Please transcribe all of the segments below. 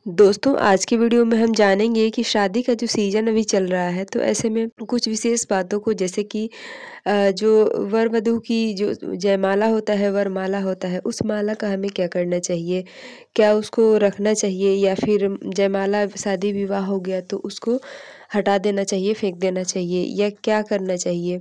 दोस्तों आज की वीडियो में हम जानेंगे कि शादी का जो सीज़न अभी चल रहा है, तो ऐसे में कुछ विशेष बातों को, जैसे कि जो वर वधू की जो जयमाला होता है, वरमाला होता है, उस माला का हमें क्या करना चाहिए? क्या उसको रखना चाहिए या फिर जयमाला शादी विवाह हो गया तो उसको हटा देना चाहिए, फेंक देना चाहिए या क्या करना चाहिए?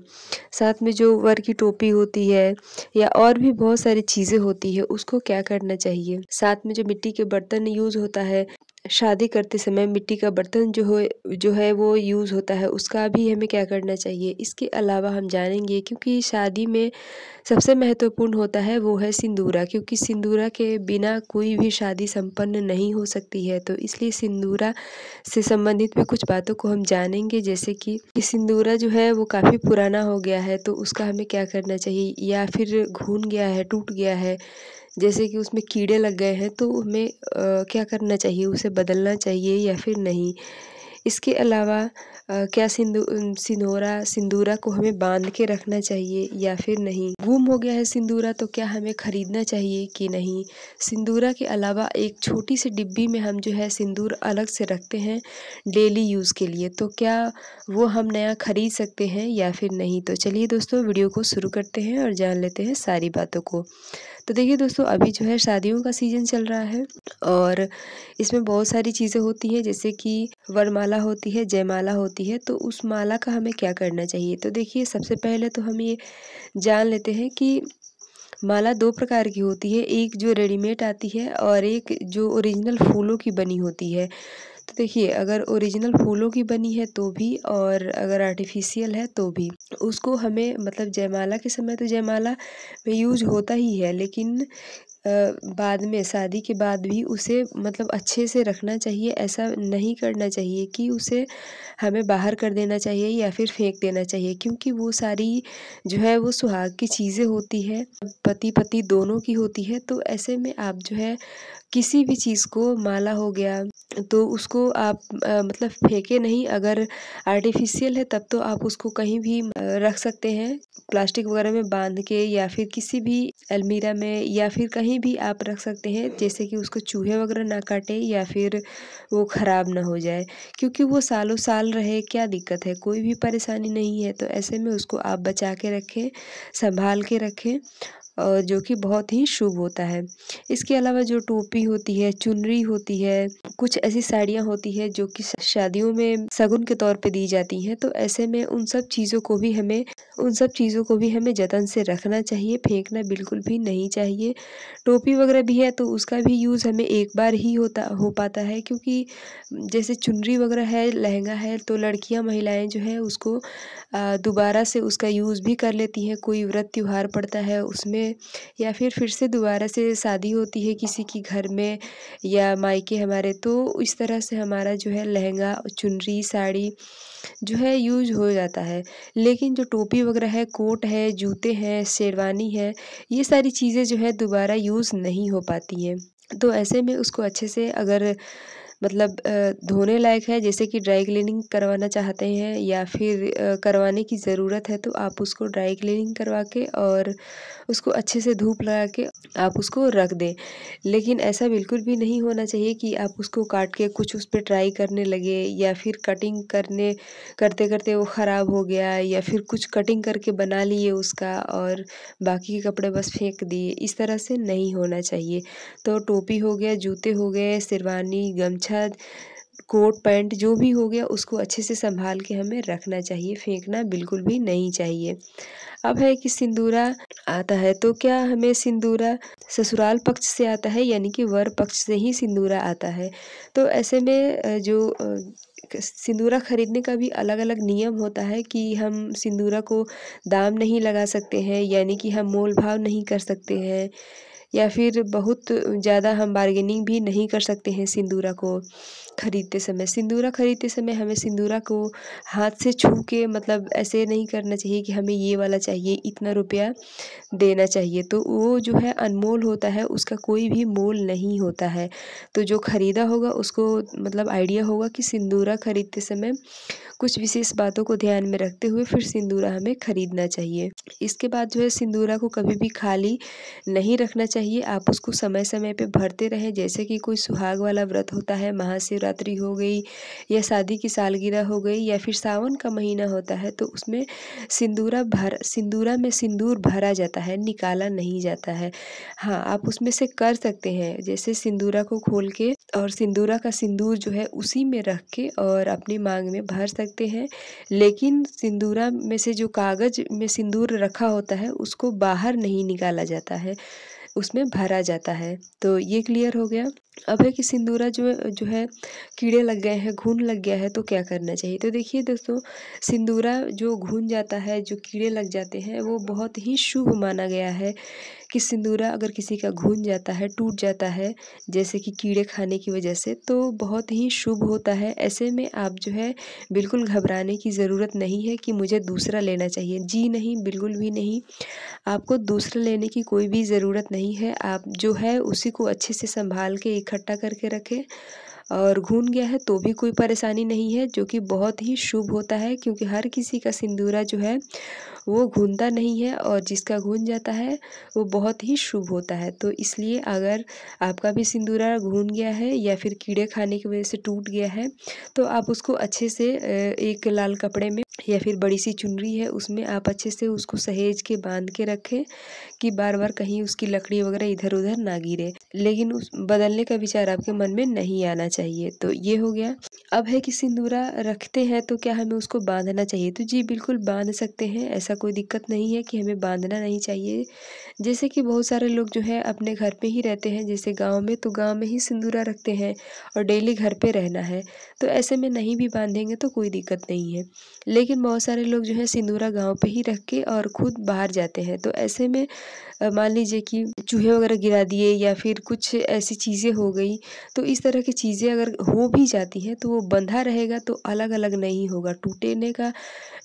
साथ में जो वर की टोपी होती है या और भी बहुत सारी चीज़ें होती है, उसको क्या करना चाहिए? साथ में जो मिट्टी के बर्तन यूज़ होता है, शादी करते समय मिट्टी का बर्तन जो है वो यूज़ होता है, उसका भी हमें क्या करना चाहिए? इसके अलावा हम जानेंगे, क्योंकि शादी में सबसे महत्वपूर्ण होता है वो है सिंदूरा, क्योंकि सिंदूरा के बिना कोई भी शादी संपन्न नहीं हो सकती है। तो इसलिए सिंदूरा से संबंधित भी कुछ बातों को हम जानेंगे, जैसे कि सिंदूरा जो है वो काफ़ी पुराना हो गया है, तो उसका हमें क्या करना चाहिए, या फिर घुन गया है, टूट गया है, जैसे कि उसमें कीड़े लग गए हैं, तो हमें क्या करना चाहिए, उसे बदलना चाहिए या फिर नहीं। इसके अलावा क्या सिंदूरा को हमें बांध के रखना चाहिए या फिर नहीं। गुम हो गया है सिंदूरा तो क्या हमें खरीदना चाहिए कि नहीं। सिंदूरा के अलावा एक छोटी सी डिब्बी में हम जो है सिंदूर अलग से रखते हैं डेली यूज़ के लिए, तो क्या वो हम नया खरीद सकते हैं या फिर नहीं। तो चलिए दोस्तों, वीडियो को शुरू करते हैं और जान लेते हैं सारी बातों को। तो देखिए दोस्तों, अभी जो है शादियों का सीज़न चल रहा है और इसमें बहुत सारी चीज़ें होती हैं, जैसे कि वरमाला होती है, जयमाला होती है, तो उस माला का हमें क्या करना चाहिए। तो देखिए, सबसे पहले तो हम ये जान लेते हैं कि माला 2 प्रकार की होती है, एक जो रेडीमेड आती है और एक जो ओरिजिनल फूलों की बनी होती है। तो देखिए, अगर ओरिजिनल फूलों की बनी है तो भी, और अगर आर्टिफ़िशियल है तो भी, उसको हमें मतलब जयमाला के समय तो जयमाला में यूज़ होता ही है, लेकिन बाद में शादी के बाद भी उसे मतलब अच्छे से रखना चाहिए। ऐसा नहीं करना चाहिए कि उसे हमें बाहर कर देना चाहिए या फिर फेंक देना चाहिए, क्योंकि वो सारी जो है वो सुहाग की चीज़ें होती है, पति-पत्नी दोनों की होती है। तो ऐसे में आप जो है किसी भी चीज़ को, माला हो गया, तो उसको आप मतलब फेंके नहीं। अगर आर्टिफ़िशियल है तब तो आप उसको कहीं भी रख सकते हैं, प्लास्टिक वगैरह में बांध के, या फिर किसी भी अलमीरा में, या फिर कहीं भी आप रख सकते हैं, जैसे कि उसको चूहे वगैरह ना काटे या फिर वो ख़राब ना हो जाए, क्योंकि वो सालों साल रहे, क्या दिक्कत है, कोई भी परेशानी नहीं है। तो ऐसे में उसको आप बचा के रखें, संभाल के रखें, और जो कि बहुत ही शुभ होता है। इसके अलावा जो टोपी होती है, चुनरी होती है, कुछ ऐसी साड़ियाँ होती हैं जो कि शादियों में शगुन के तौर पे दी जाती हैं, तो ऐसे में उन सब चीज़ों को भी हमें जतन से रखना चाहिए, फेंकना बिल्कुल भी नहीं चाहिए। टोपी वगैरह भी है तो उसका भी यूज़ हमें एक बार ही हो पाता है, क्योंकि जैसे चुनरी वगैरह है, लहंगा है, तो लड़कियां, महिलाएं जो है उसको दोबारा से उसका यूज़ भी कर लेती हैं। कोई व्रत त्योहार पड़ता है उसमें, या फिर से दोबारा से शादी होती है किसी की घर में या मायके हमारे, तो इस तरह से हमारा जो है लहंगा, चुनरी, साड़ी जो है यूज़ हो जाता है। लेकिन जो टोपी वगैरह है, कोट है, जूते हैं, शेरवानी है, ये सारी चीज़ें जो है दोबारा यूज़ नहीं हो पाती हैं। तो ऐसे में उसको अच्छे से, अगर मतलब धोने लायक है, जैसे कि ड्राई क्लीनिंग करवाना चाहते हैं या फिर करवाने की ज़रूरत है, तो आप उसको ड्राई क्लीनिंग करवा के और उसको अच्छे से धूप लगा के आप उसको रख दें। लेकिन ऐसा बिल्कुल भी नहीं होना चाहिए कि आप उसको काट के कुछ उस पे ट्राई करने लगे, या फिर कटिंग करते-करते वो ख़राब हो गया, या फिर कुछ कटिंग करके बना लिए उसका और बाकी के कपड़े बस फेंक दिए। इस तरह से नहीं होना चाहिए। तो टोपी हो गया, जूते हो गए, शेरवानी, गमछा, कोट पैंट जो भी हो गया, उसको अच्छे से सँभाल के हमें रखना चाहिए, फेंकना बिल्कुल भी नहीं चाहिए। अब है कि सिंदूरा आता है, तो क्या हमें सिंदूरा ससुराल पक्ष से आता है, यानी कि वर पक्ष से ही सिंदूरा आता है। तो ऐसे में सिंदूरा खरीदने का भी अलग-अलग नियम होता है कि हम सिंदूरा को दाम नहीं लगा सकते हैं, यानी कि हम मोल-भाव नहीं कर सकते हैं, या फिर बहुत ज़्यादा हम बार्गेनिंग भी नहीं कर सकते हैं सिंदूरा को खरीदते समय। सिंदूरा खरीदते समय हमें सिंदूरा को हाथ से छू के, मतलब ऐसे नहीं करना चाहिए कि हमें ये वाला चाहिए, इतना रुपया देना चाहिए, तो वो जो है अनमोल होता है, उसका कोई भी मोल नहीं होता है। तो जो खरीदा होगा उसको मतलब आइडिया होगा कि सिंदूरा खरीदते समय कुछ विशेष बातों को ध्यान में रखते हुए फिर सिंदूरा हमें खरीदना चाहिए। इसके बाद जो है सिंदूरा को कभी भी खाली नहीं रखना चाहिए, आप उसको समय समय पे भरते रहें। जैसे कि कोई सुहाग वाला व्रत होता है, महाशिवरात्रि हो गई या शादी की सालगिरह हो गई या फिर सावन का महीना होता है, तो उसमें सिंदूरा में सिंदूर भरा जाता है, निकाला नहीं जाता है। हाँ, आप उसमें से कर सकते हैं, जैसे सिंदूरा को खोल के और सिंदूरा का सिंदूर जो है उसी में रख के और अपनी मांग में भर सकते हैं। लेकिन सिंदूरा में से जो कागज़ में सिंदूर रखा होता है उसको बाहर नहीं निकाला जाता है, उसमें भरा जाता है। तो ये क्लियर हो गया। अब है कि सिंदूरा जो है कीड़े लग गए हैं, घुन लग गया है, तो क्या करना चाहिए? तो देखिए दोस्तों, सिंदूरा जो घुन जाता है, जो कीड़े लग जाते हैं, वो बहुत ही शुभ माना गया है कि सिंदूरा अगर किसी का घुन जाता है, टूट जाता है, जैसे कि कीड़े खाने की वजह से, तो बहुत ही शुभ होता है। ऐसे में आप जो है बिल्कुल घबराने की ज़रूरत नहीं है कि मुझे दूसरा लेना चाहिए। जी नहीं, बिल्कुल भी नहीं। आपको दूसरा लेने की कोई भी ज़रूरत नहीं है। आप जो है उसी को अच्छे से सँभाल के इकट्ठा करके रखें। और घुन गया है तो भी कोई परेशानी नहीं है, जो कि बहुत ही शुभ होता है, क्योंकि हर किसी का सिंदूरा जो है वो घुनता नहीं है और जिसका घुन जाता है वो बहुत ही शुभ होता है। तो इसलिए अगर आपका भी सिंदूरा घुन गया है या फिर कीड़े खाने की वजह से टूट गया है, तो आप उसको अच्छे से एक लाल कपड़े में या फिर बड़ी सी चुनरी है उसमें आप अच्छे से उसको सहेज के बांध के रखें कि बार-बार कहीं उसकी लकड़ी वगैरह इधर-उधर ना गिरे। लेकिन उस बदलने का विचार आपके मन में नहीं आना चाहिए। तो ये हो गया। अब है कि सिंदूरा रखते हैं तो क्या हमें उसको बांधना चाहिए? तो जी बिल्कुल बांध सकते हैं, ऐसा कोई दिक्कत नहीं है कि हमें बांधना नहीं चाहिए। जैसे कि बहुत सारे लोग जो है अपने घर पे ही रहते हैं, जैसे गाँव में, तो गाँव में ही सिंदूरा रखते हैं और डेली घर पे रहना है, तो ऐसे में नहीं भी बांधेंगे तो कोई दिक्कत नहीं है। लेकिन बहुत सारे लोग जो है सिंदूरा गाँव पे ही रख के और खुद बाहर जाते हैं, तो ऐसे में मान लीजिए कि चूहे वगैरह गिरा दिए या फिर कुछ ऐसी चीज़ें हो गई, तो इस तरह की चीज़ें अगर हो भी जाती हैं तो वो बंधा रहेगा तो अलग-अलग नहीं होगा, टूटने का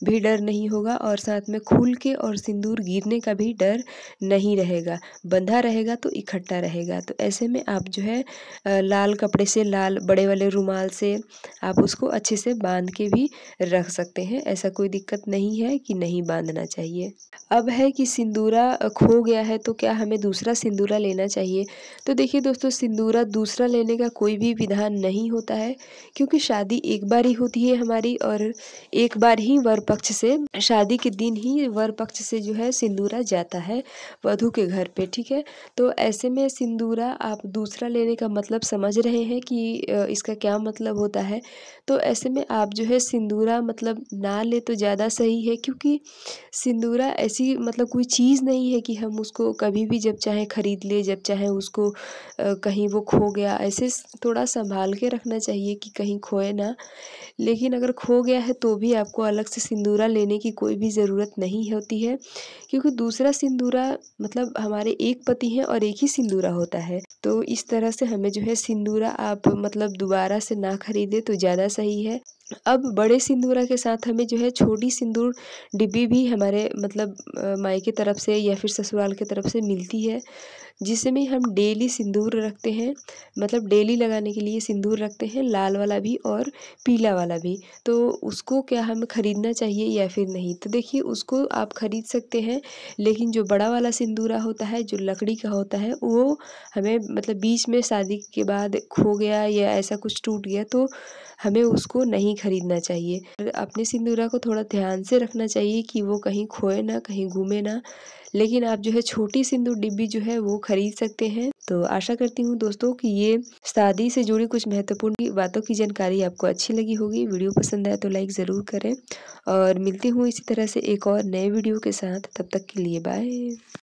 भी डर नहीं होगा और साथ में खुल के और सिंदूर गिरने का भी डर नहीं रहेगा। बंधा रहेगा तो इकट्ठा रहेगा। तो ऐसे में आप जो है लाल कपड़े से, लाल बड़े वाले रुमाल से आप उसको अच्छे से बांध के भी रख सकते हैं। ऐसा कोई दिक्कत नहीं है कि नहीं बांधना चाहिए। अब है कि सिंदूरा खो गया है तो क्या हमें दूसरा सिंदूरा लेना चाहिए? तो देखिए दोस्तों, सिंदूरा दूसरा लेने का कोई भी विधान नहीं होता है, क्योंकि शादी एक बार ही होती है हमारी और एक बार ही वर पक्ष से, शादी के दिन ही वर पक्ष से जो है सिंदूरा जाता है वधू के घर पे, ठीक है? तो ऐसे में सिंदूरा आप दूसरा लेने का मतलब समझ रहे हैं कि इसका क्या मतलब होता है? तो ऐसे में आप जो है सिंदूरा मतलब ना लें तो ज़्यादा सही है, क्योंकि सिंदूरा ऐसी मतलब कोई चीज़ नहीं है कि हम उसको कभी भी जब चाहें खरीद लें, जब चाहें उसको कहीं वो खो गया, ऐसे थोड़ा संभाल के रखना चाहिए कि कहीं खोए ना। लेकिन अगर खो गया है तो भी आपको अलग से सिंदूरा लेने की कोई भी ज़रूरत नहीं होती है, क्योंकि दूसरा सिंदूरा मतलब हमारे एक पति हैं और एक ही सिंदूरा होता है। तो इस तरह से हमें जो है सिंदूरा आप मतलब दोबारा से ना खरीदें तो ज़्यादा सही है। अब बड़े सिंदूरा के साथ हमें जो है छोटी सिंदूर डिब्बी भी हमारे मतलब मायके तरफ से या फिर ससुराल की तरफ से मिलती है, जिसमें हम डेली सिंदूर रखते हैं, मतलब डेली लगाने के लिए सिंदूर रखते हैं, लाल वाला भी और पीला वाला भी। तो उसको क्या हमें खरीदना चाहिए या फिर नहीं? तो देखिए, उसको आप खरीद सकते हैं, लेकिन जो बड़ा वाला सिंदूरा होता है, जो लकड़ी का होता है, वो हमें मतलब बीच में शादी के बाद खो गया या ऐसा कुछ टूट गया तो हमें उसको नहीं खरीदना चाहिए। अपने सिंदूरा को थोड़ा ध्यान से रखना चाहिए कि वो कहीं खोए ना, कहीं गुमे ना। लेकिन आप जो है छोटी सिंदूर डिब्बी जो है वो खरीद सकते हैं। तो आशा करती हूँ दोस्तों कि ये शादी से जुड़ी कुछ महत्वपूर्ण बातों की जानकारी आपको अच्छी लगी होगी। वीडियो पसंद आया तो लाइक ज़रूर करें और मिलती हूँ इसी तरह से एक और नए वीडियो के साथ। तब तक के लिए बाय।